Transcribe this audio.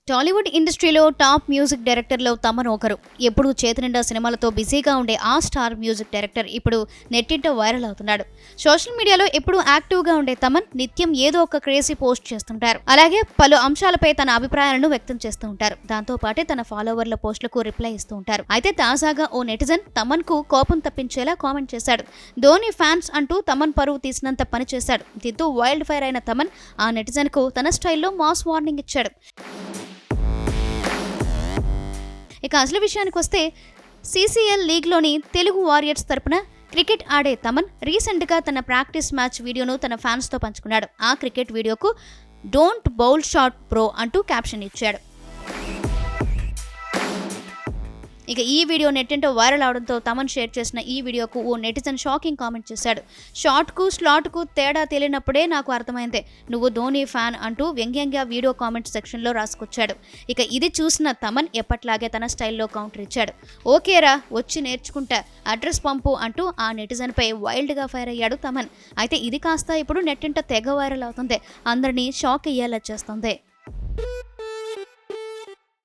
టాలీవుడ్ ఇండస్ట్రీలో top music డైరెక్టర్లో Thaman ఒకరు. ఎప్పుడూ చేతినిండా సినిమాలతో బిజీగా ఉండే ఆ స్టార్ మ్యూజిక్ డైరెక్టర్ ఇప్పుడు నెట్టింట వైరల్ అవుతున్నాడు. సోషల్ మీడియాలో ఎప్పుడూ యాక్టివ్గా ఉండే తమన్ నిత్యం ఏదో ఒక క్రేజీ పోస్ట్ చేస్తుంటారు. అలాగే పలు అంశాలపై తన అభిప్రాయాలను వ్యక్తం చేస్తూ ఉంటారు. దాంతో పాటే తన ఫాలోవర్ల పోస్టులకు రిప్లై ఇస్తూ ఉంటారు. అయితే తాజాగా ఓ నెటిజన్ తమన్ కు కోపం తప్పించేలా కామెంట్ చేశాడు. ధోని ఫ్యాన్స్ అంటూ తమన్ పరువు తీసినంత పని చేశాడు. దీంతో వైల్డ్ ఫైర్ అయిన తమన్ ఆ నెటిజన్ కు తన స్టైల్లో మాస్ వార్నింగ్ ఇచ్చాడు. ఇక అసలు విషయానికి వస్తే CCL లీగ్లోని తెలుగు వారియర్స్ తరపున క్రికెట్ ఆడే తమన్ రీసెంట్గా తన ప్రాక్టీస్ మ్యాచ్ వీడియోను తన ఫ్యాన్స్తో పంచుకున్నాడు. ఆ క్రికెట్ వీడియోకు "డోంట్ బౌల్ షాట్ బ్రో" అంటూ క్యాప్షన్ ఇచ్చాడు. ఇక ఈ వీడియో నెట్టింట వైరల్ అవడంతో తమన్ షేర్ చేసిన ఈ వీడియోకు ఓ నెటిజన్ షాకింగ్ కామెంట్ చేశాడు. "షాట్కు స్లాట్కు తేడా తెలియనప్పుడే నాకు అర్థమైంది, నువ్వు ధోని ఫ్యాన్" అంటూ వ్యంగ్యంగా వీడియో కామెంట్ సెక్షన్లో రాసుకొచ్చాడు. ఇక ఇది చూసిన తమన్ ఎప్పట్లాగే తన స్టైల్లో కౌంటర్ ఇచ్చాడు. "ఓకేరా, వచ్చి నేర్చుకుంటా, అడ్రస్ పంపు" అంటూ ఆ నెటిజన్పై వైల్డ్గా ఫైర్ అయ్యాడు తమన్. అయితే ఇది కాస్త ఇప్పుడు నెట్టింట తెగ వైరల్ అవుతుంది. అందరినీ షాక్ అయ్యేలా చేస్తుంది.